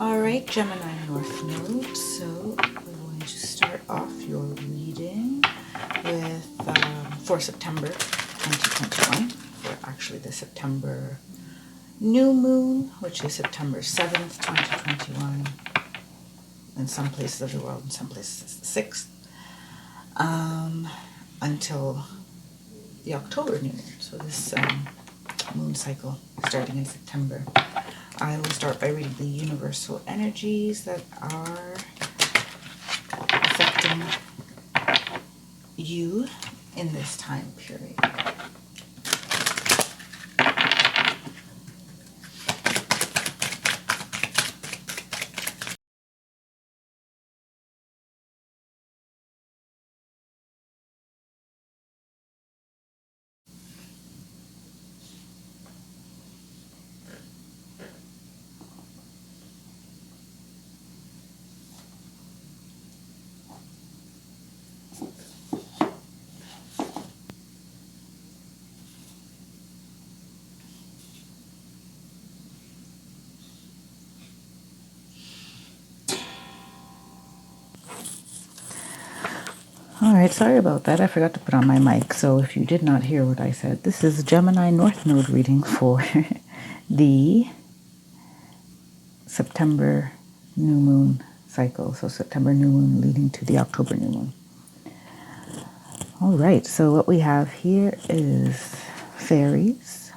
Alright, Gemini North Node, so we're going to start off your reading with for September 2021, for actually the September new moon, which is September 7th, 2021, in some places of the world, in some places it's the 6th, until the October new moon, so this moon cycle starting in September. I will start by reading the universal energies that are affecting you in this time period. Alright, sorry about that. I forgot to put on my mic, so if you did not hear what I said, this is Gemini North Node reading for the September new moon cycle. So September new moon leading to the October new moon. Alright, so what we have here is fairies,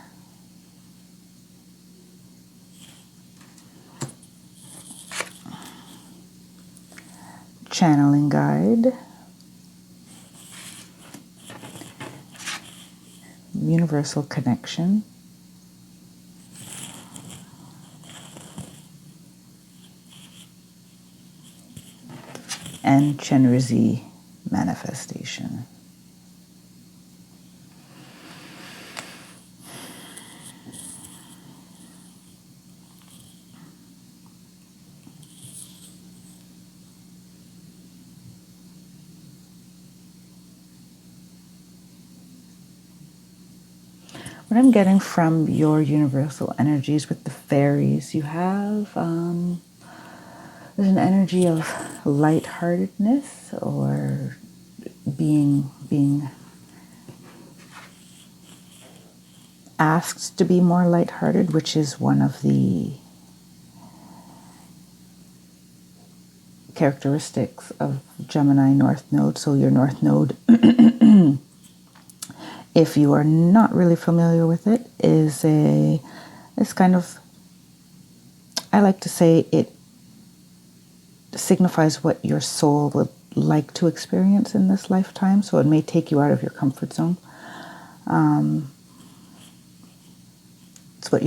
channeling guide, universal connection, and Chenrezig manifestation. What I'm getting from your universal energies with the fairies, you have there's an energy of lightheartedness, or being asked to be more lighthearted, which is one of the characteristics of Gemini North Node. So your North Node, if you are not really familiar with it, it's kind of, I like to say it signifies what your soul would like to experience in this lifetime. So it may take you out of your comfort zone. It's what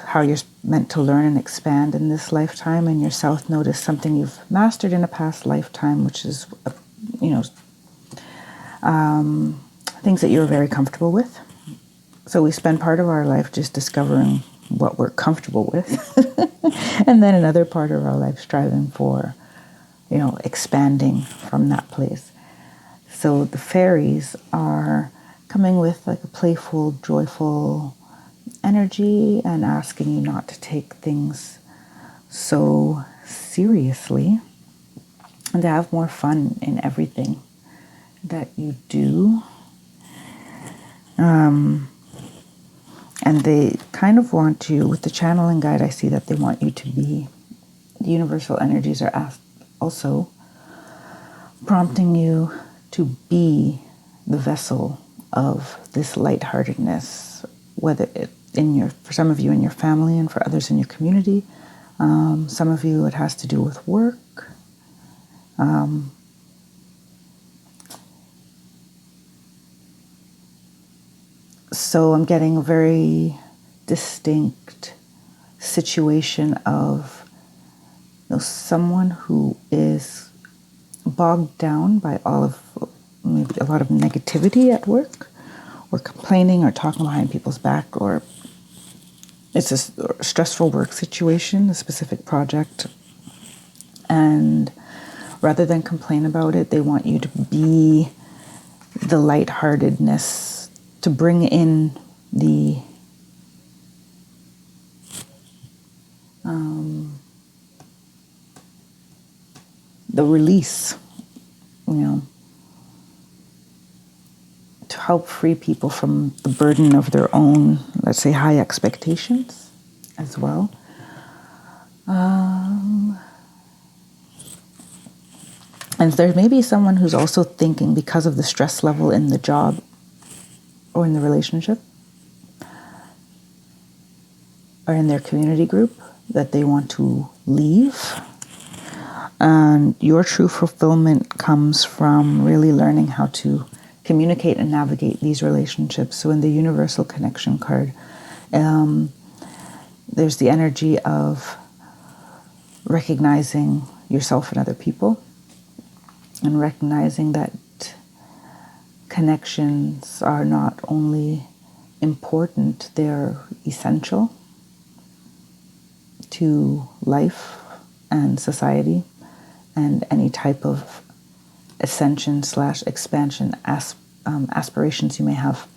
how you're meant to learn and expand in this lifetime. And your South Node is something you've mastered in a past lifetime, which is, things that you're very comfortable with. So we spend part of our life just discovering what we're comfortable with, and then another part of our life striving for, expanding from that place. So the fairies are coming with like a playful, joyful energy and asking you not to take things so seriously and to have more fun in everything that you do. And they kind of want you, with the channeling guide, I see that they want you to be, the universal energies are also prompting you to be the vessel of this lightheartedness, whether for some of you in your family and for others in your community. Some of you it has to do with work. So I'm getting a very distinct situation of someone who is bogged down by maybe a lot of negativity at work, or complaining or talking behind people's back, or it's a stressful work situation, a specific project. And rather than complain about it, they want you to be the lightheartedness, to bring in the the release, to help free people from the burden of their own, let's say, high expectations as well. And there may be someone who's also thinking, because of the stress level in the job or in the relationship or in their community group, that they want to leave. And your true fulfillment comes from really learning how to communicate and navigate these relationships. So in the universal connection card, there's the energy of recognizing yourself and other people, and recognizing that connections are not only important, they're essential to life and society and any type of ascension / expansion aspirations you may have.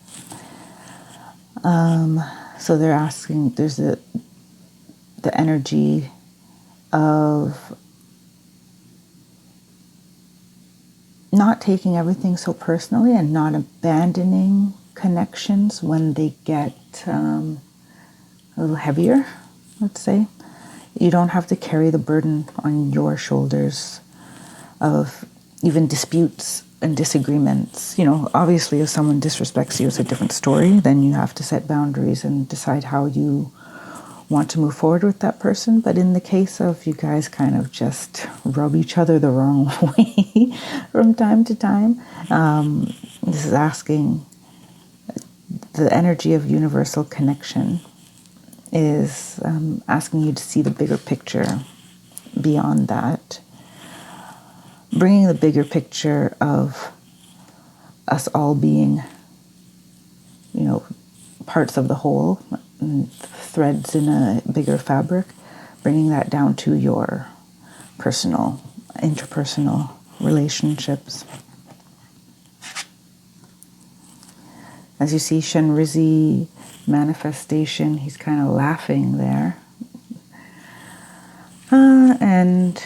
So they're asking, there's the energy of not taking everything so personally and not abandoning connections when they get a little heavier, let's say. You don't have to carry the burden on your shoulders of even disputes and disagreements. Obviously, if someone disrespects you, it's a different story. Then you have to set boundaries and decide how you want to move forward with that person. But in the case of you guys kind of just rub each other the wrong way from time to time, this is asking, the energy of universal connection is asking you to see the bigger picture beyond that, bringing the bigger picture of us all being, parts of the whole, and threads in a bigger fabric, bringing that down to your personal, interpersonal relationships. As you see, Shenrizi manifestation, he's kind of laughing there. And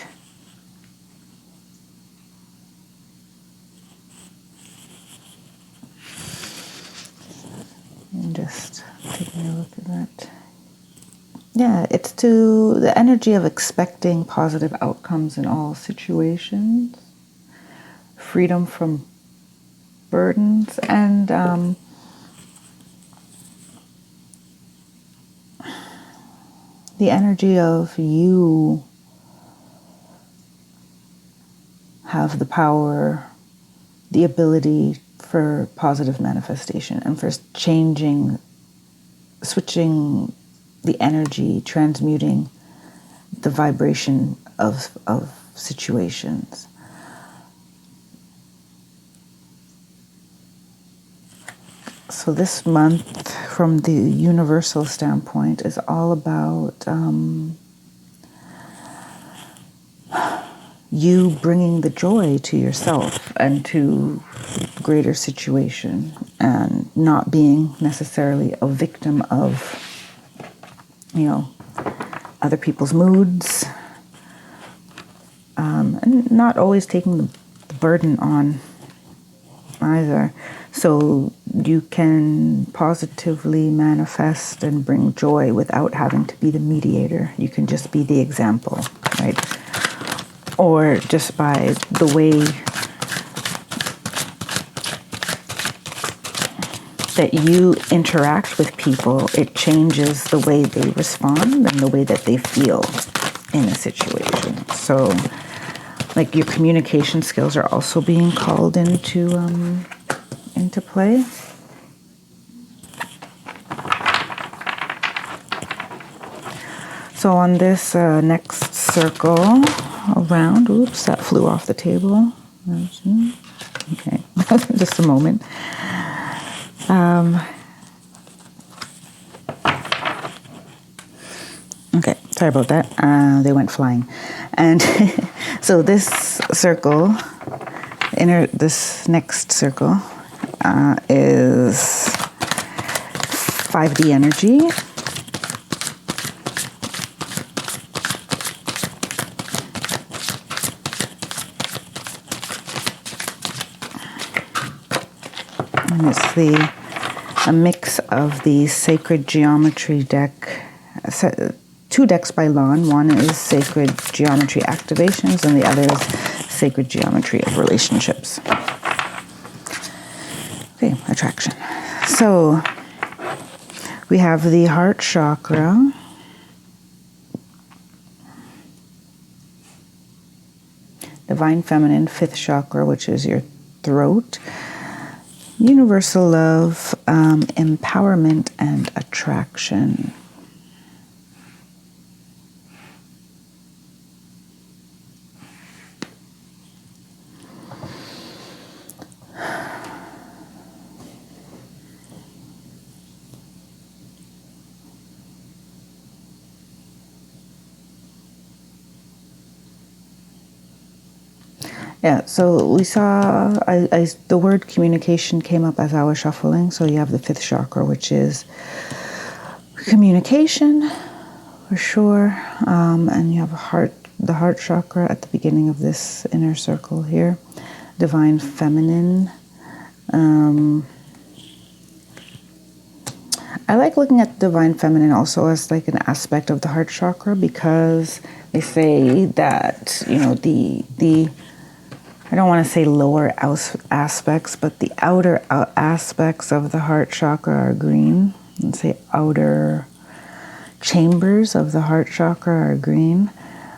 just taking a look at that. Yeah, it's to the energy of expecting positive outcomes in all situations, freedom from burdens, and the energy of you have the power, the ability for positive manifestation and for changing, switching the energy, transmuting the vibration of situations. So this month, from the universal standpoint, is all about you bringing the joy to yourself and to greater situation, and not being necessarily a victim of, other people's moods, and not always taking the burden on either. So you can positively manifest and bring joy without having to be the mediator. You can just be the example, right? Or just by the way that you interact with people, it changes the way they respond and the way that they feel in a situation. So, like, your communication skills are also being called into play. So on this next circle around, oops, that flew off the table. Okay, just a moment. Okay, sorry about that. They went flying. And so this circle, this next circle is 5D energy. And it's a mix of the Sacred Geometry deck, 2 decks by Lon. One is Sacred Geometry Activations and the other is Sacred Geometry of Relationships. Okay, attraction. So we have the heart chakra. Divine Feminine, 5th chakra, which is your throat. Universal love, empowerment, and attraction. Yeah, so we saw, the word communication came up as I was shuffling. So you have the 5th chakra, which is communication, for sure. And you have the heart chakra at the beginning of this inner circle here. Divine Feminine. I like looking at Divine Feminine also as like an aspect of the heart chakra, because they say that, you know, the I don't want to say lower aspects, but the outer aspects of the heart chakra are green. Let's say outer chambers of the heart chakra are green,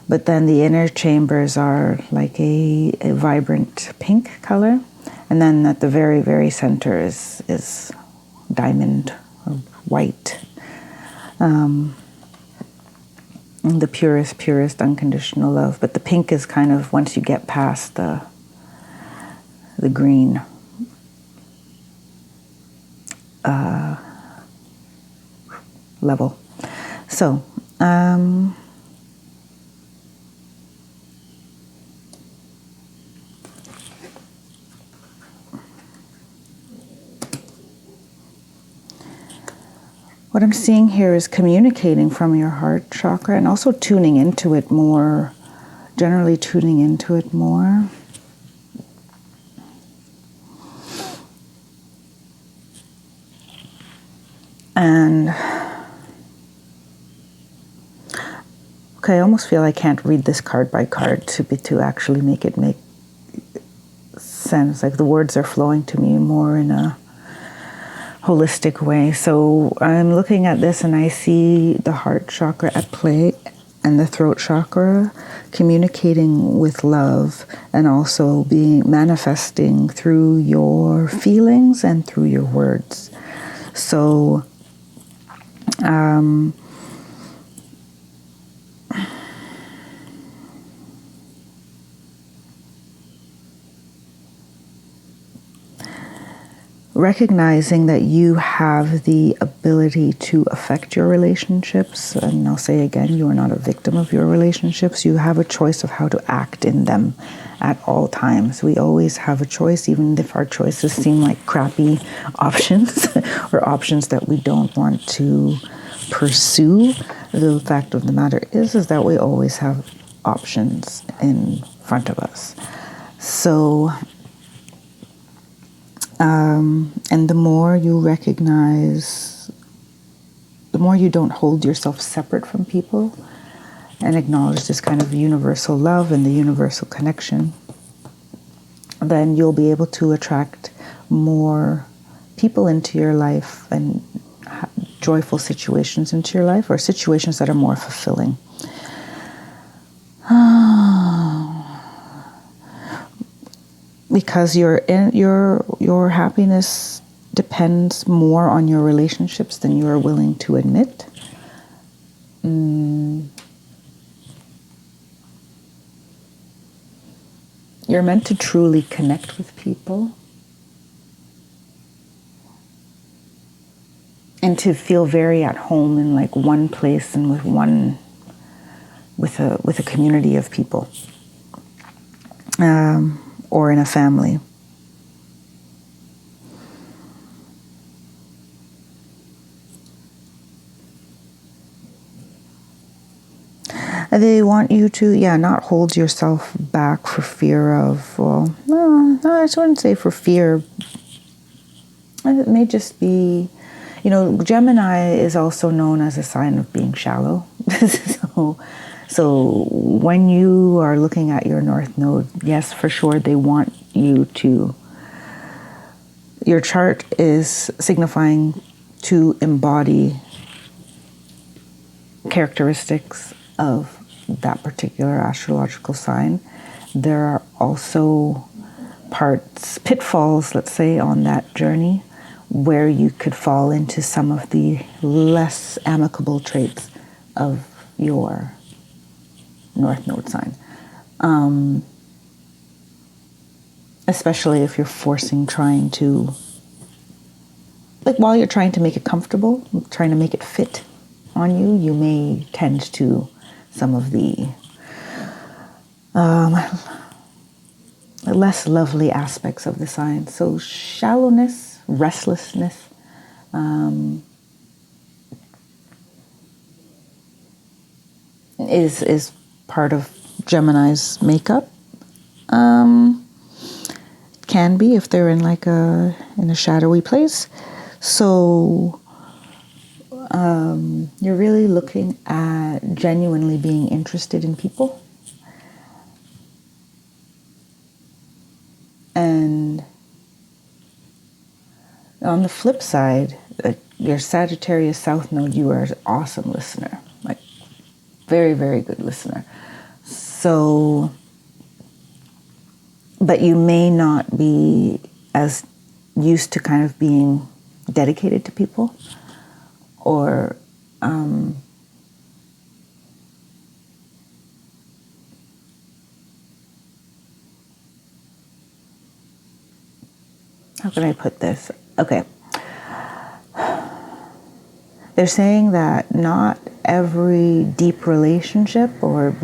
but then the inner chambers are like a vibrant pink color. And then at the very, very center is diamond or white. The purest unconditional love. But the pink is kind of once you get past the green level. So, what I'm seeing here is communicating from your heart chakra and also tuning into it more, generally tuning into it more. And okay, I almost feel I can't read this card by card to actually make it make sense. Like the words are flowing to me more in a holistic way. So I'm looking at this and I see the heart chakra at play and the throat chakra communicating with love and also being manifesting through your feelings and through your words. So recognizing that you have the ability to affect your relationships, and I'll say again, you are not a victim of your relationships. You have a choice of how to act in them at all times. We always have a choice, even if our choices seem like crappy options or options that we don't want to pursue. The fact of the matter is that we always have options in front of us. So and the more you recognize, the more you don't hold yourself separate from people and acknowledge this kind of universal love and the universal connection, then you'll be able to attract more people into your life and joyful situations into your life, or situations that are more fulfilling. Because your happiness depends more on your relationships than you are willing to admit. You're meant to truly connect with people and to feel very at home in like one place and with a community of people. Or in a family. They want you to, not hold yourself back for fear of, no, I wouldn't say for fear. And it may just be, Gemini is also known as a sign of being shallow. So when you are looking at your North Node, yes, for sure, they want you to, your chart is signifying to embody characteristics of that particular astrological sign. There are also pitfalls, let's say, on that journey where you could fall into some of the less amicable traits of your North Node sign. Especially if you're trying to, while you're trying to make it comfortable, trying to make it fit on you, you may tend to some of the less lovely aspects of the sign. So shallowness, restlessness, is part of Gemini's makeup. Can be if they're in in a shadowy place. So you're really looking at genuinely being interested in people. And on the flip side, your Sagittarius South Node, you are an awesome listener. Very, very good listener. So, but you may not be as used to kind of being dedicated to people, or how can I put this? Okay. They're saying that not every deep relationship or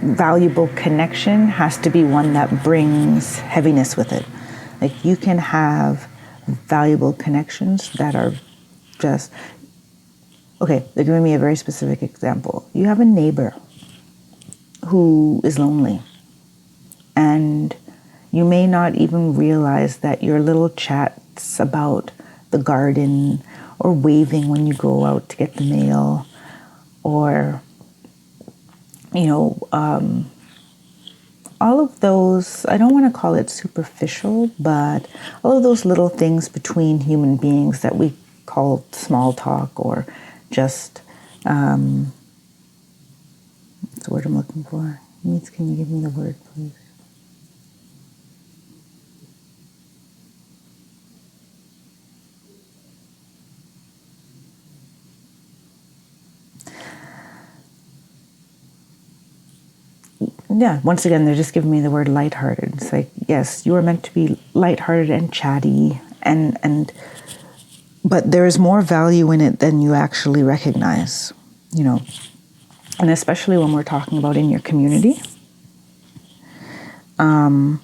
valuable connection has to be one that brings heaviness with it. You can have valuable connections that are just, okay, they're giving me a very specific example. You have a neighbor who is lonely, and you may not even realize that your little chats about the garden, or waving when you go out to get the mail, or, all of those, I don't want to call it superficial, but all of those little things between human beings that we call small talk, or just, what's the word I'm looking for? Can you give me the word, please? Yeah, once again, they're just giving me the word lighthearted. It's yes, you are meant to be lighthearted and chatty, but there is more value in it than you actually recognize, and especially when we're talking about in your community. And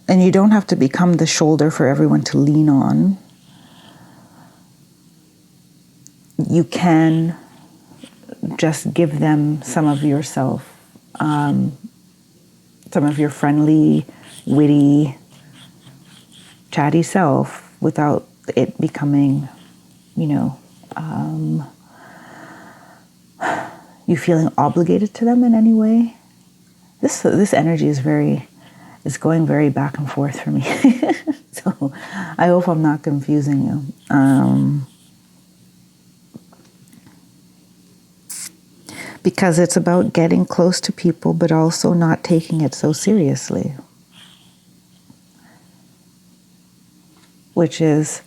you don't have to become the shoulder for everyone to lean on. You can just give them some of yourself, some of your friendly, witty, chatty self without it becoming, you feeling obligated to them in any way. This energy is going very back and forth for me. So I hope I'm not confusing you. Because it's about getting close to people, but also not taking it so seriously. Which I've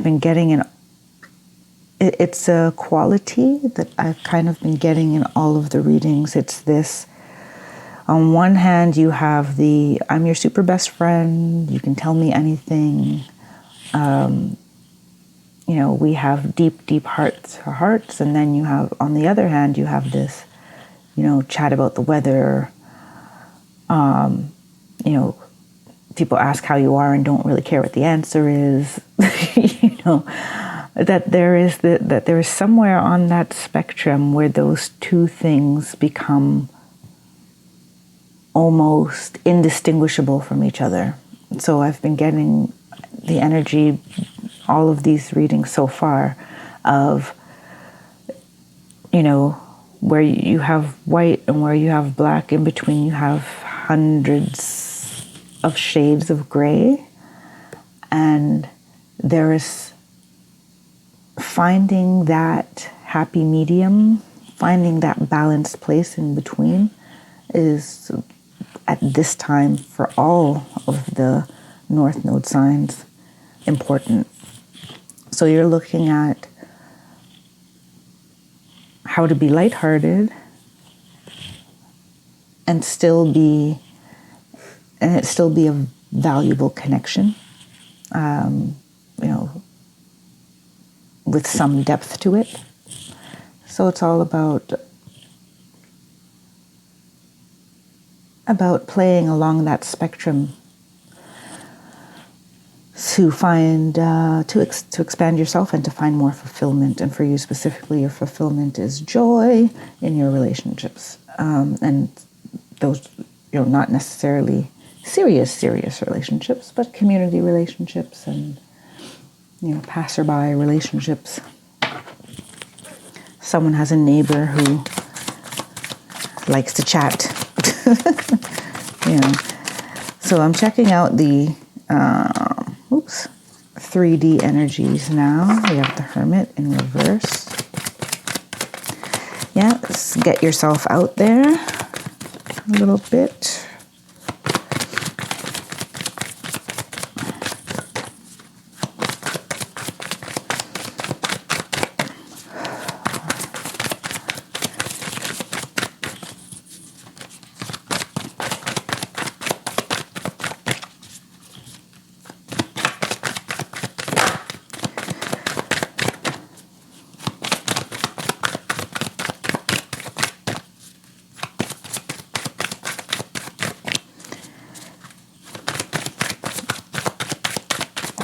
been getting in. It's a quality that I've kind of been getting in all of the readings. It's this, on one hand, you have I'm your super best friend, you can tell me anything. We have deep, deep hearts, and then you have, on the other hand, you have this, chat about the weather. People ask how you are and don't really care what the answer is. That there is somewhere on that spectrum where those two things become almost indistinguishable from each other. So I've been getting the energy, all of these readings so far, of, where you have white and where you have black. In between you have hundreds of shades of gray. And there is finding that happy medium, finding that balanced place in between is, at this time, for all of the North Node signs, important. So you're looking at how to be lighthearted and it still be a valuable connection, with some depth to it. So it's all about playing along that spectrum to find, to expand yourself and to find more fulfillment. And for you specifically, your fulfillment is joy in your relationships. And those, not necessarily serious relationships, but community relationships and, passerby relationships. Someone has a neighbor who likes to chat. So I'm checking out the 3D energies now. We have the Hermit in reverse. Yeah, get yourself out there a little bit.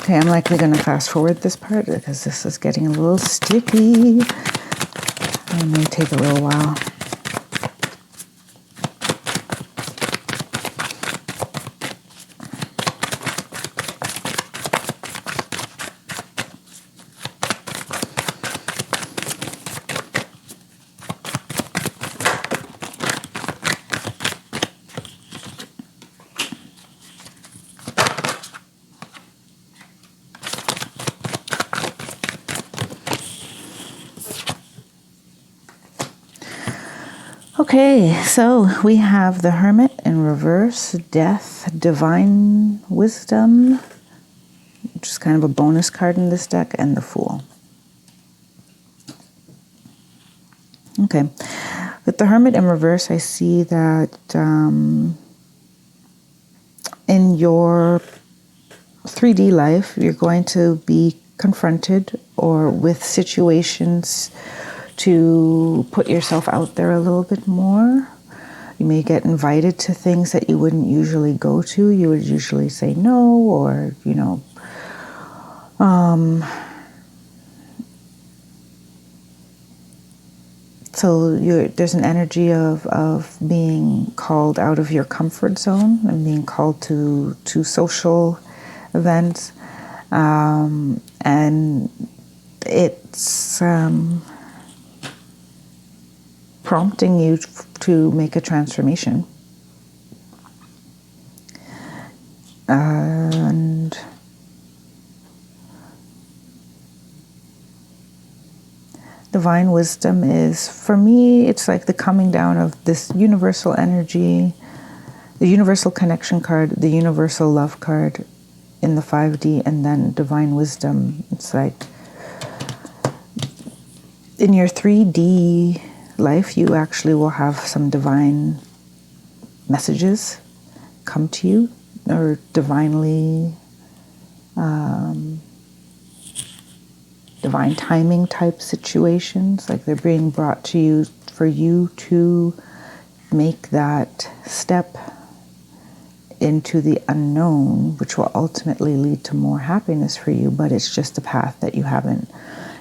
Okay, I'm likely going to fast forward this part because this is getting a little sticky. It may take a little while. Okay, so we have the Hermit in reverse, Death, Divine Wisdom, which is kind of a bonus card in this deck, and the Fool. Okay, with the Hermit in reverse, I see that in your 3D life, you're going to be confronted or with situations to put yourself out there a little bit more. You may get invited to things that you wouldn't usually go to. You would usually say no, or, so there's an energy of being called out of your comfort zone and being called to social events. And it's prompting you to make a transformation. And Divine Wisdom is, for me, it's like the coming down of this universal energy, the universal connection card, the universal love card in the 5D, and then Divine Wisdom. It's like in your 3D life, you actually will have some divine messages come to you, or divinely divine timing type situations, like they're being brought to you for you to make that step into the unknown, which will ultimately lead to more happiness for you. But it's just a path that you haven't,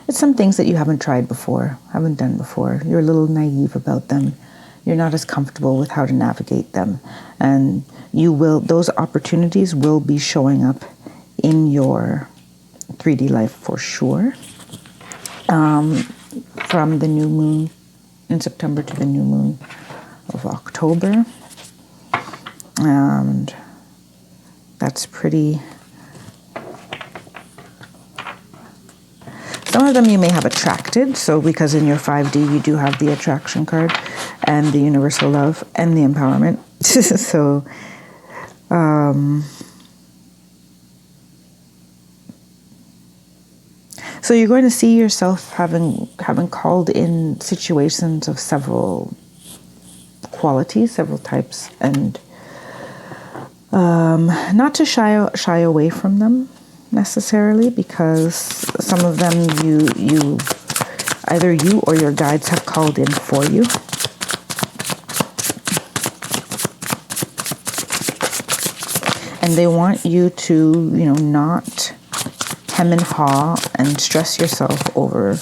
it's some things that you haven't tried before, haven't done before. You're a little naive about them. you're not as comfortable with how to navigate them. And those opportunities will be showing up in your 3D life for sure. From the new moon in September to the new moon of October. And that's pretty... Some of them you may have attracted, so because in your 5D you do have the attraction card and the universal love and the empowerment. So you're going to see yourself having called in situations of several qualities, several types, and not to shy away from them necessarily, because some of them either you or your guides have called in for you. And they want you to, not hem and haw and stress yourself over,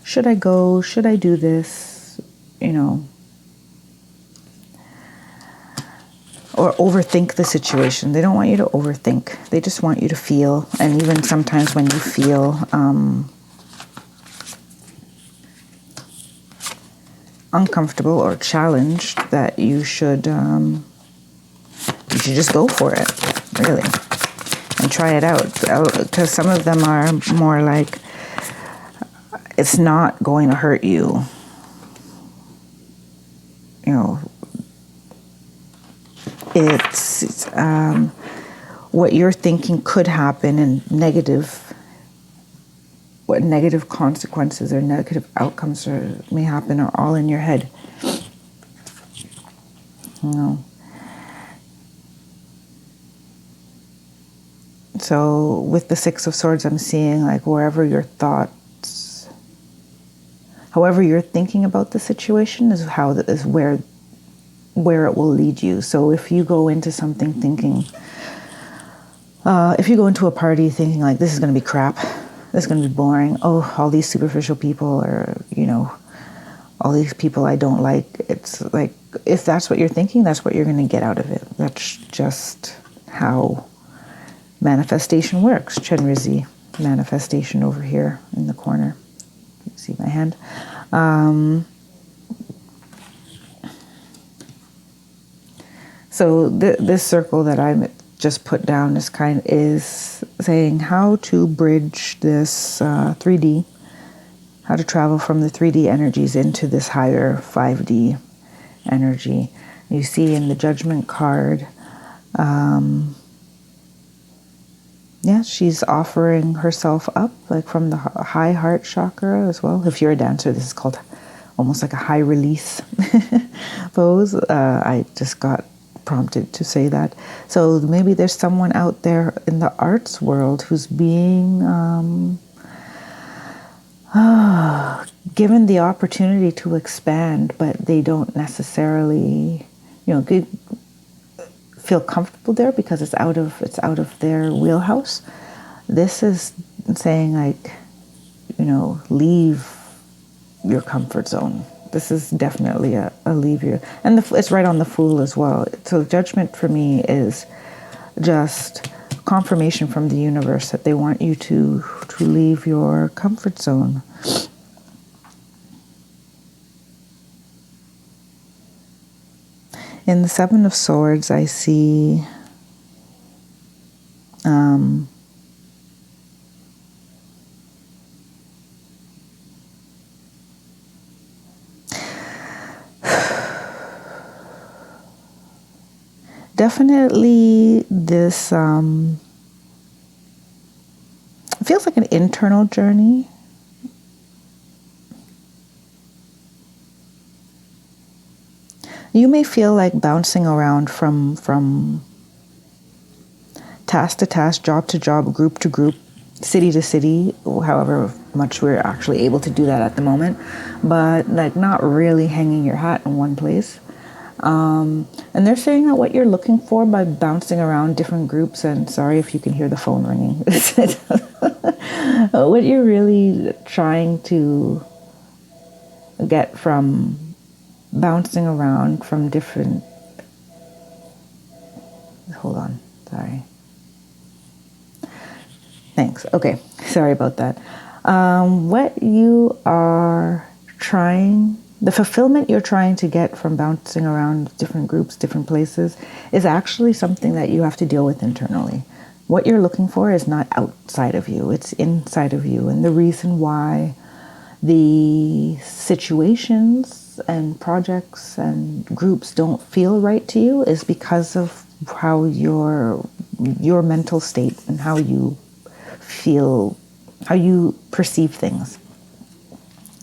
should I go? Should I do this? Or overthink the situation. They don't want you to overthink. They just want you to feel. And even sometimes when you feel uncomfortable or challenged, that you should just go for it, really, and try it out. Because some of them are more like, it's not going to hurt you. It's what you're thinking could happen, and what negative consequences or negative outcomes may happen are all in your head. So with the Six of Swords, I'm seeing like however you're thinking about the situation is where it will lead you. So if you go into something thinking, if you go into a party thinking like, this is going to be crap, this is going to be boring, all these superficial people, or, all these people I don't like, it's like, if that's what you're thinking, that's what you're going to get out of it. That's just how manifestation works. Chenrizi manifestation over here in the corner. You see my hand. So this circle that I just put down is saying how to bridge this 3D, how to travel from the 3D energies into this higher 5D energy. You see in the Judgment card, she's offering herself up, like from the high heart chakra as well. If you're a dancer, this is called almost like a high release pose. I just got prompted to say that. So maybe there's someone out there in the arts world who's being given the opportunity to expand, but they don't necessarily, feel comfortable there because it's out of their wheelhouse. This is saying like, leave your comfort zone. This is definitely a leave you. And it's right on the Fool as well. So Judgment for me is just confirmation from the universe that they want you to leave your comfort zone. In the Seven of Swords, I see definitely this feels like an internal journey. You may feel like bouncing around from task to task, job to job, group to group, city to city, however much we're actually able to do that at the moment, but like not really hanging your hat in one place. And they're saying that what you're looking for by bouncing around different groups, and sorry if you can hear the phone ringing, what you're really trying to get from bouncing around from different, hold on, sorry. Thanks. Okay, sorry about that. What you are trying, the fulfillment you're trying to get from bouncing around different groups, different places, is actually something that you have to deal with internally. What you're looking for is not outside of you, it's inside of you. And the reason why the situations and projects and groups don't feel right to you is because of how your mental state and how you feel, how you perceive things.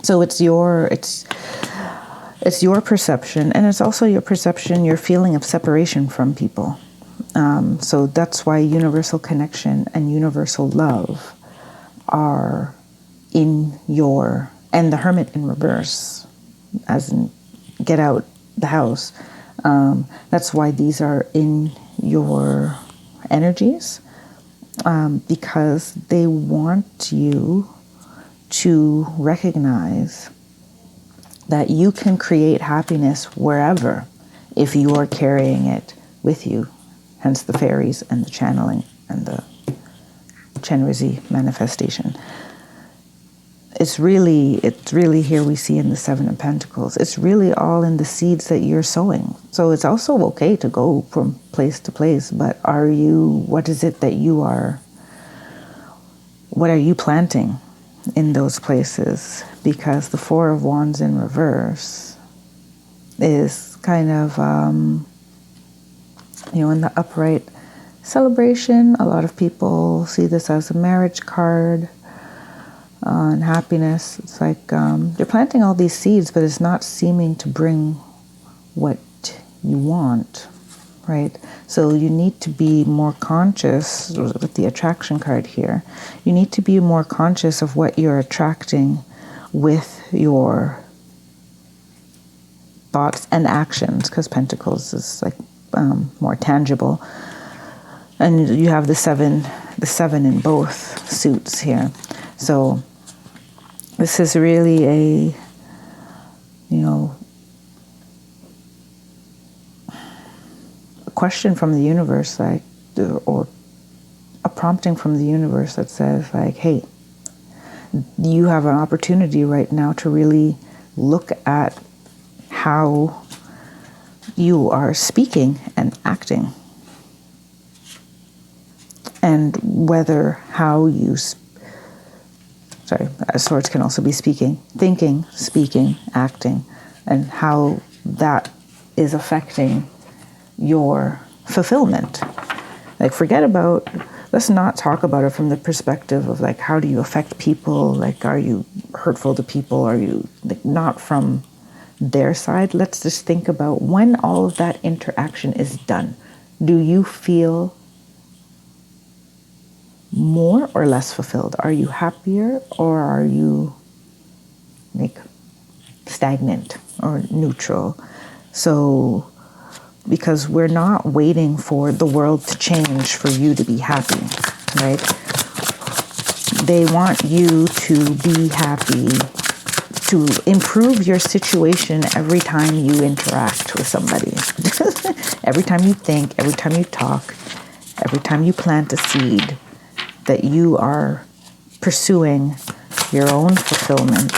So it's your perception, and it's also your perception, your feeling of separation from people. So that's why universal connection and universal love are in your, and the Hermit in reverse, as in get out the house. That's why these are in your energies, because they want you to recognize that you can create happiness wherever if you are carrying it with you. Hence the fairies and the channeling and the Chenrezig manifestation. It's really here we see in the Seven of Pentacles. It's really all in the seeds that you're sowing. So it's also okay to go from place to place, but what is it that what are you planting in those places? Because the Four of Wands in reverse is kind of, in the upright celebration, a lot of people see this as a marriage card. And happiness, it's like you're planting all these seeds, but it's not seeming to bring what you want, right? So you need to be more conscious with the attraction card here. You need to be more conscious of what you're attracting with your thoughts and actions, because Pentacles is like more tangible. And you have the seven in both suits here. So this is really a question from the universe, like, or a prompting from the universe that says, like, hey, you have an opportunity right now to really look at how you are speaking and acting, and whether how you swords can also be speaking, thinking, speaking, acting, and how that is affecting your fulfillment. Like, let's not talk about it from the perspective of, like, how do you affect people? Like, are you hurtful to people? Are you, like, not from their side? Let's just think about when all of that interaction is done. Do you feel more or less fulfilled? Are you happier, or are you like stagnant or neutral? So, because we're not waiting for the world to change for you to be happy, right? They want you to be happy, to improve your situation every time you interact with somebody. Every time you think, every time you talk, every time you plant a seed, that you are pursuing your own fulfillment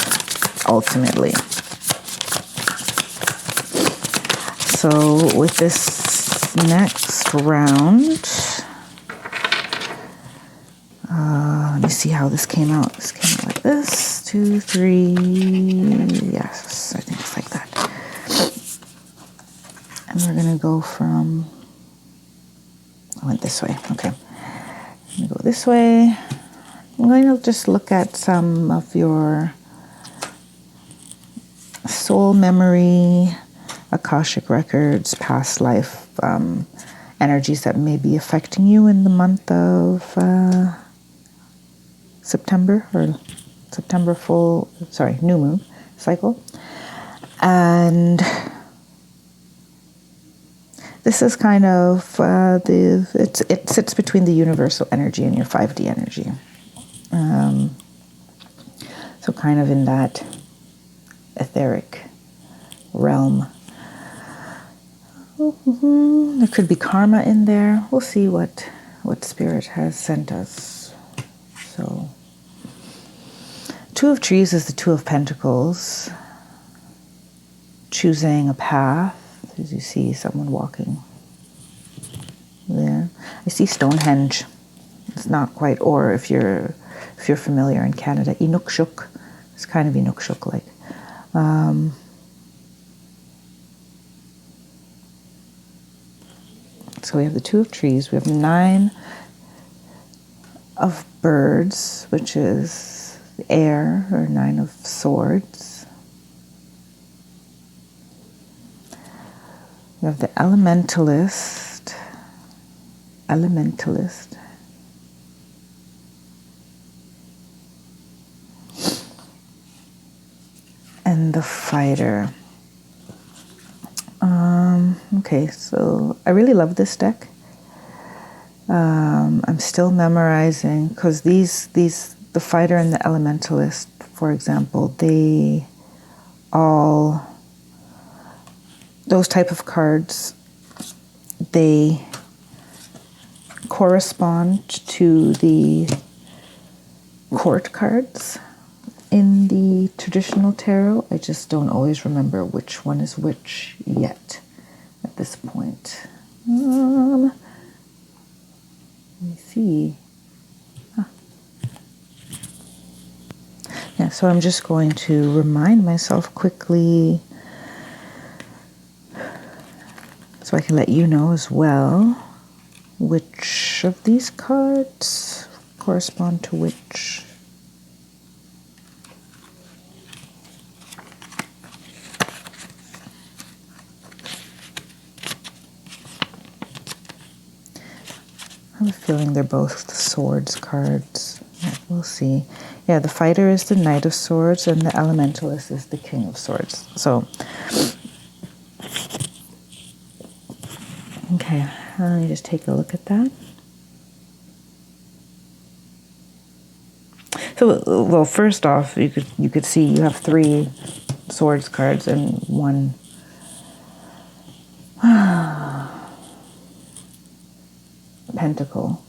ultimately. So with this next round, let me see how this came out. This came out like this, 2, 3, yes, I think it's like that. And we're gonna go from, I went this way, okay. I'm gonna go this way. I'm going to just look at some of your soul memory, Akashic records, past life energies that may be affecting you in the month of September, or September new moon cycle. And this is kind of it sits between the universal energy and your 5D energy. So kind of in that etheric realm. There could be karma in there. We'll see what Spirit has sent us. So, Two of Trees is the Two of Pentacles. Choosing a path, as you see someone walking there. I see Stonehenge. It's not quite, or if you're familiar in Canada, Inukshuk. It's kind of Inukshuk like. So we have the Two of Trees. We have 9 of Birds, which is the air, or 9 of Swords. We have the Elementalist. And the Fighter. Okay, so I really love this deck. I'm still memorizing, because the Fighter and the Elementalist, for example, they all, those type of cards, they correspond to the court cards in the traditional tarot. I just don't always remember which one is which yet at this point. Let me see. Yeah, so I'm just going to remind myself quickly so I can let you know as well which of these cards correspond to which. I have a feeling they're both Swords cards. We'll see. Yeah, the Fighter is the Knight of Swords and the Elementalist is the King of Swords. So, okay, let me just take a look at that. So, well, first off, you could see you have 3 Swords cards and 1 Pentacle.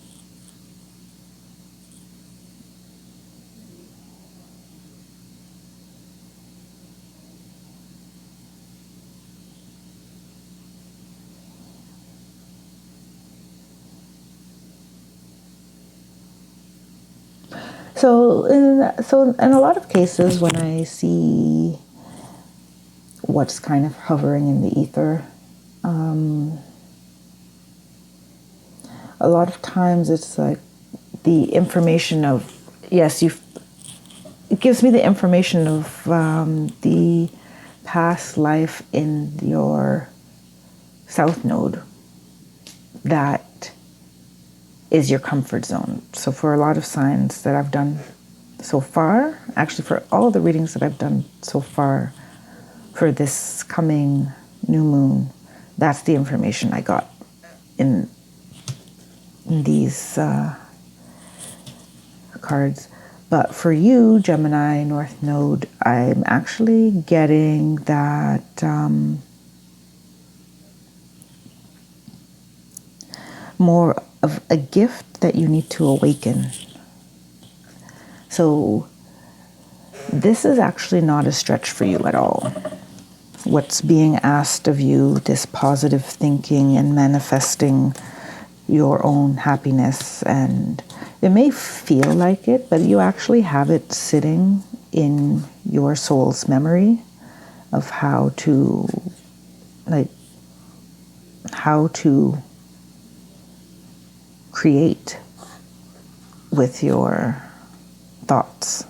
So in a lot of cases, when I see what's kind of hovering in the ether, a lot of times it's like the information of, yes, it gives me the information of the past life in your South Node that is your comfort zone. So for a lot of signs that I've done so far, actually for all the readings that I've done so far for this coming new moon, that's the information I got in these cards. But for you, Gemini, North Node, I'm actually getting that more of a gift that you need to awaken. So this is actually not a stretch for you at all. What's being asked of you, this positive thinking and manifesting your own happiness, and it may feel like it, but you actually have it sitting in your soul's memory of how to create with your thoughts.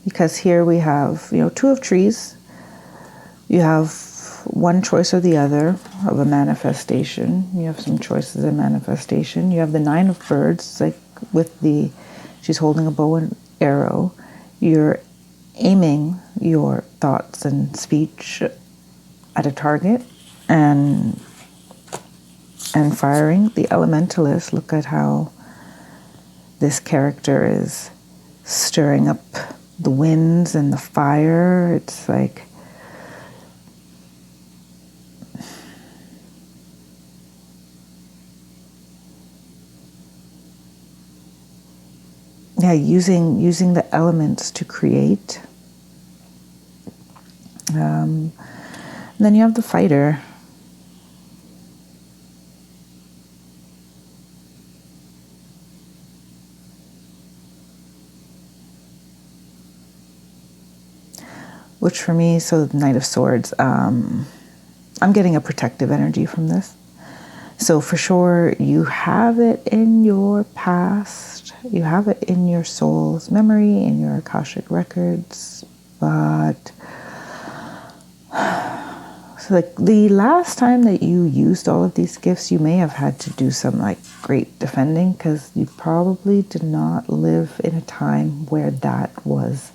Because here we have, Two of Trees. You have one choice or the other of a manifestation. You have some choices in manifestation. You have the 9 of Birds, like with she's holding a bow and arrow. You're aiming your thoughts and speech at a target, and and firing. The Elementalist, look at how this character is stirring up the winds and the fire. It's like, yeah, using the elements to create. And then you have the Fighter. Which for me, so the Knight of Swords, I'm getting a protective energy from this. So for sure, you have it in your past, you have it in your soul's memory, in your Akashic records, but so like the last time that you used all of these gifts, you may have had to do some like great defending, because you probably did not live in a time where that was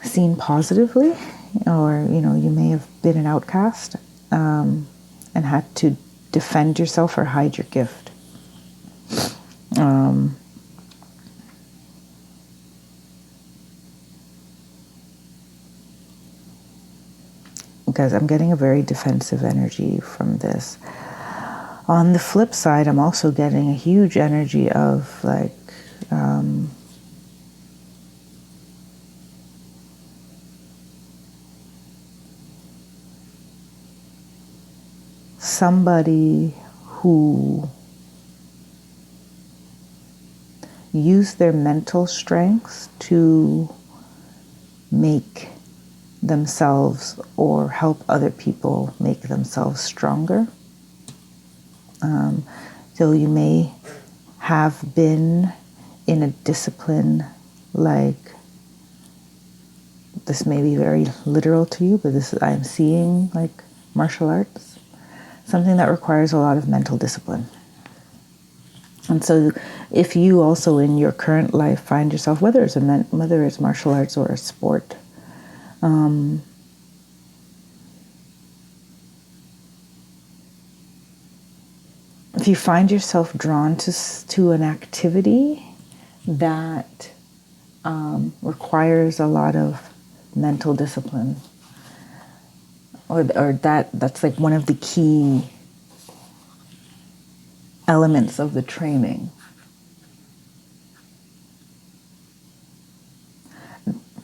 seen positively, or you may have been an outcast and had to defend yourself or hide your gift. Because I'm getting a very defensive energy from this. On the flip side, I'm also getting a huge energy of like somebody who used their mental strengths to make themselves or help other people make themselves stronger. So you may have been in a discipline, like, this may be very literal to you, but this I'm seeing like martial arts, something that requires a lot of mental discipline. And so if you also in your current life find yourself, whether it's martial arts or a sport, if you find yourself drawn to an activity that requires a lot of mental discipline, or that's like one of the key elements of the training,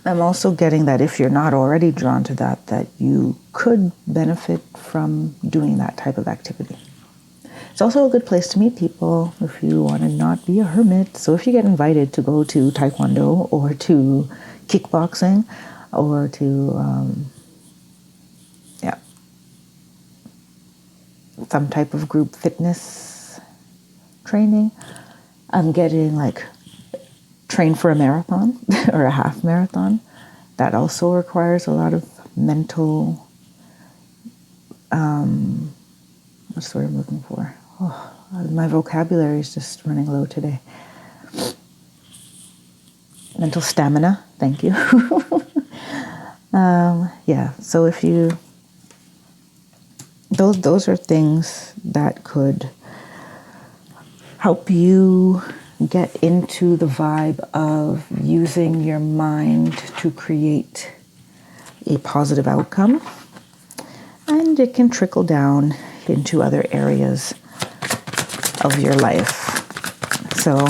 I'm also getting that if you're not already drawn to that you could benefit from doing that type of activity. It's also a good place to meet people if you want to not be a hermit. So if you get invited to go to Taekwondo or to kickboxing or to some type of group fitness training, I'm getting like train for a marathon or a half marathon. That also requires a lot of mental, what's the word I'm looking for? Oh, my vocabulary is just running low today. Mental stamina, thank you. So if you, those are things that could help you get into the vibe of using your mind to create a positive outcome, and it can trickle down into other areas of your life. So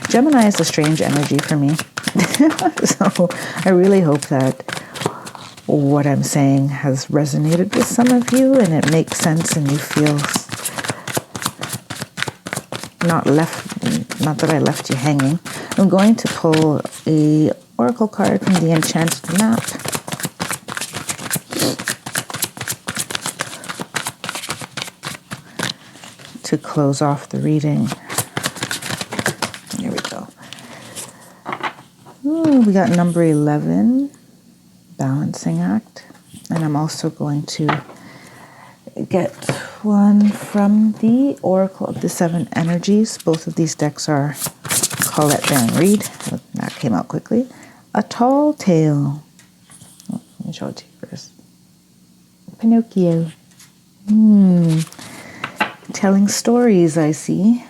Gemini is a strange energy for me. So I really hope that what I'm saying has resonated with some of you and it makes sense and you feel not that I left you hanging. I'm going to pull a oracle card from the Enchanted Map. To close off the reading. Here we go. Ooh, we got number 11, Balancing Act. And I'm also going to get one from the Oracle of the Seven Energies. Both of these decks are Colette Baron Reed. That came out quickly. A Tall Tale. Let me show it to you first. Pinocchio. Telling stories, I see.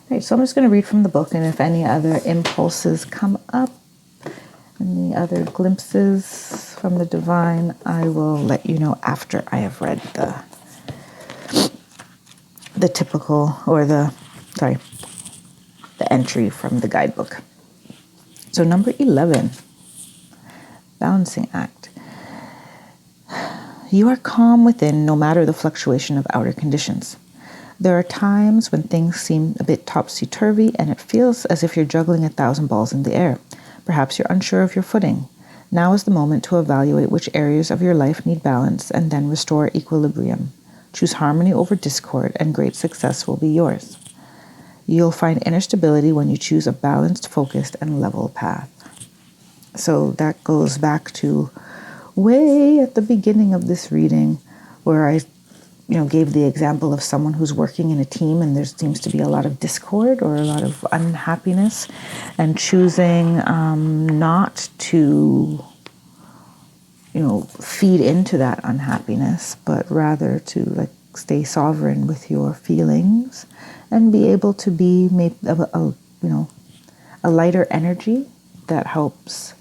Right, so I'm just going to read from the book, and if any other impulses come up, any other glimpses from the divine, I will let you know after I have read the typical, or the entry from the guidebook. So number 11, balancing act. You are calm within no matter the fluctuation of outer conditions. There are times when things seem a bit topsy-turvy and it feels as if you're juggling 1,000 balls in the air. Perhaps you're unsure of your footing. Now is the moment to evaluate which areas of your life need balance and then restore equilibrium. Choose harmony over discord and great success will be yours. You'll find inner stability when you choose a balanced, focused, and level path. So that goes back to way at the beginning of this reading where I gave the example of someone who's working in a team and there seems to be a lot of discord or a lot of unhappiness, and choosing not to, feed into that unhappiness, but rather to stay sovereign with your feelings and be able to be maybe a lighter energy that helps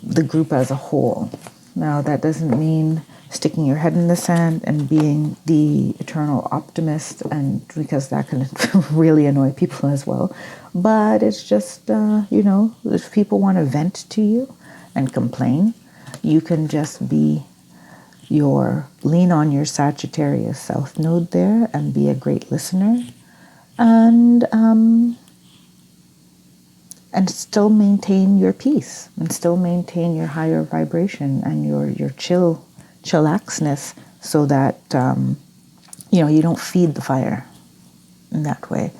the group as a whole. Now, that doesn't mean sticking your head in the sand and being the eternal optimist, and because that can really annoy people as well. But it's just, if people want to vent to you and complain, you can just lean on your Sagittarius South Node there and be a great listener, and still maintain your peace and still maintain your higher vibration and your chillaxness, so that you don't feed the fire in that way.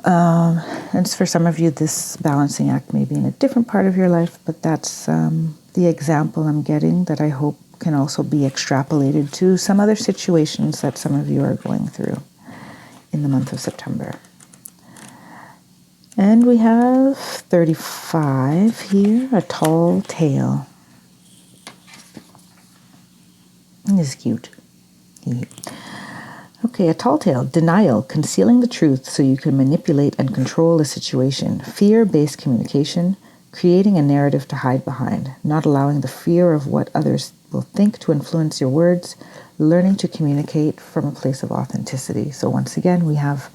And for some of you, this balancing act may be in a different part of your life, but that's the example I'm getting that I hope can also be extrapolated to some other situations that some of you are going through in the month of September. And we have 35 here, a tall tale. This is cute. Okay, a tall tale. Denial, concealing the truth so you can manipulate and control a situation. Fear-based communication, creating a narrative to hide behind. Not allowing the fear of what others will think to influence your words. Learning to communicate from a place of authenticity. So once again, we have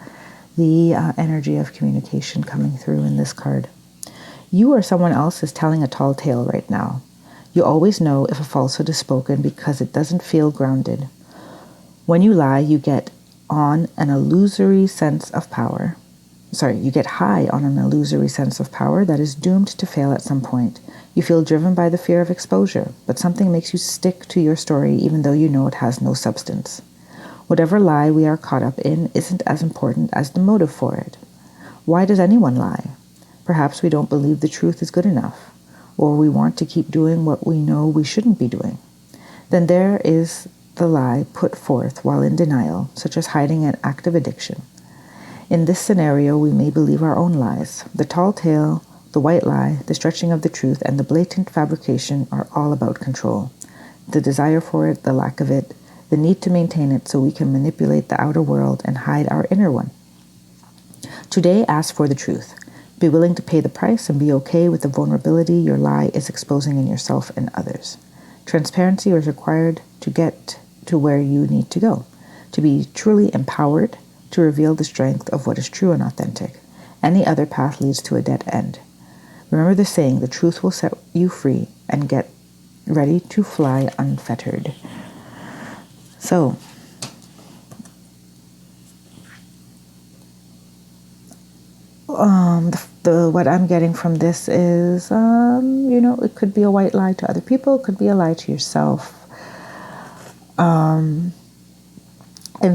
the energy of communication coming through in this card. You or someone else is telling a tall tale right now. You always know if a falsehood is spoken because it doesn't feel grounded. When you lie, you get on an illusory sense of power. You get high on an illusory sense of power that is doomed to fail at some point. You feel driven by the fear of exposure, but something makes you stick to your story even though you know it has no substance. Whatever lie we are caught up in isn't as important as the motive for it. Why does anyone lie? Perhaps we don't believe the truth is good enough, or we want to keep doing what we know we shouldn't be doing. Then there is the lie put forth while in denial, such as hiding an active addiction. In this scenario, we may believe our own lies. The tall tale, the white lie, the stretching of the truth, and the blatant fabrication are all about control. The desire for it, the lack of it, the need to maintain it so we can manipulate the outer world and hide our inner one. Today, ask for the truth. Be willing to pay the price and be okay with the vulnerability your lie is exposing in yourself and others. Transparency is required to get to where you need to go, to be truly empowered, to reveal the strength of what is true and authentic. Any other path leads to a dead end. Remember the saying, the truth will set you free, and get ready to fly unfettered. So, what I'm getting from this is, it could be a white lie to other people, it could be a lie to yourself. And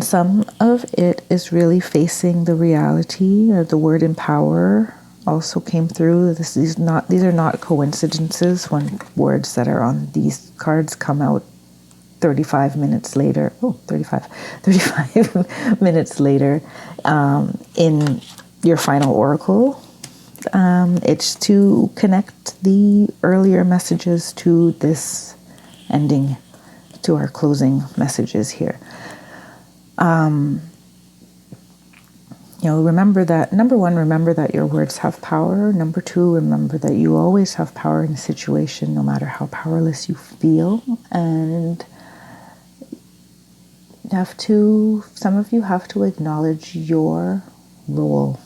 some of it is really facing the reality. The word empower also came through. These are not coincidences when words that are on these cards come out 35 minutes later. 35 minutes later in your final oracle It's to connect the earlier messages to this ending, to our closing messages here. Remember that, number one, remember that your words have power. Number two, remember that you always have power in a situation, no matter how powerless you feel. And some of you have to acknowledge your role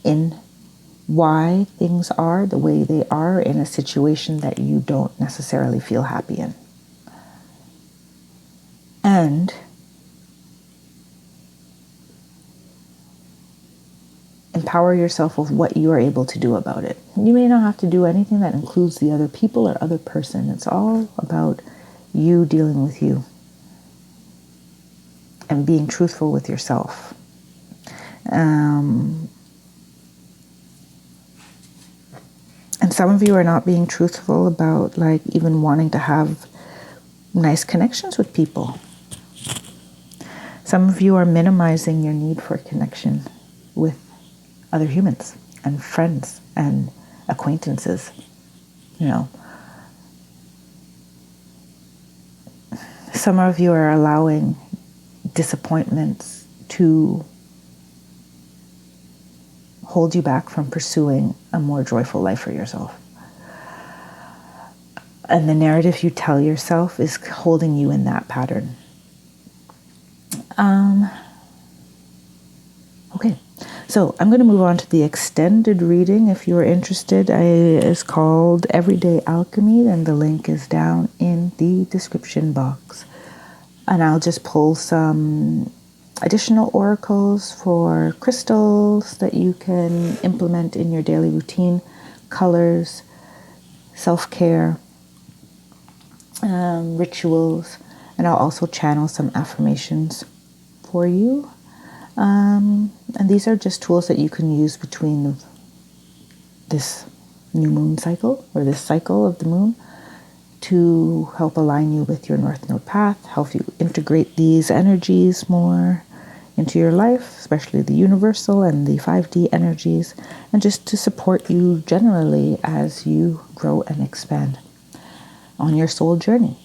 in why things are the way they are in a situation that you don't necessarily feel happy in. And empower yourself with what you are able to do about it. You may not have to do anything that includes the other people or other person. It's all about you dealing with you and being truthful with yourself. And some of you are not being truthful about even wanting to have nice connections with people. Some of you are minimizing your need for connection with other humans and friends and acquaintances. Some of you are allowing disappointments to hold you back from pursuing a more joyful life for yourself. And the narrative you tell yourself is holding you in that pattern. Okay, so I'm going to move on to the extended reading. If you're interested, it's called Everyday Alchemy, and the link is down in the description box. And I'll just pull some additional oracles for crystals that you can implement in your daily routine, colors, self-care, rituals, and I'll also channel some affirmations for you. And these are just tools that you can use between this new moon cycle, or this cycle of the moon, to help align you with your North Node path, help you integrate these energies more into your life, especially the universal and the 5D energies, and just to support you generally as you grow and expand on your soul journey.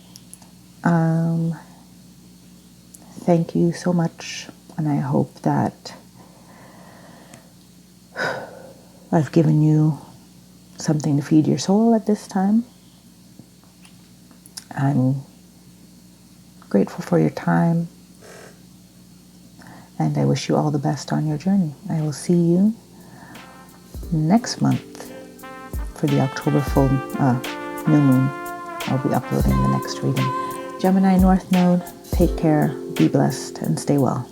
Thank you so much, and I hope that I've given you something to feed your soul at this time. I'm grateful for your time, and I wish you all the best on your journey. I will see you next month for the October full new moon. I'll be uploading the next reading. Gemini North Node, take care, be blessed, and stay well.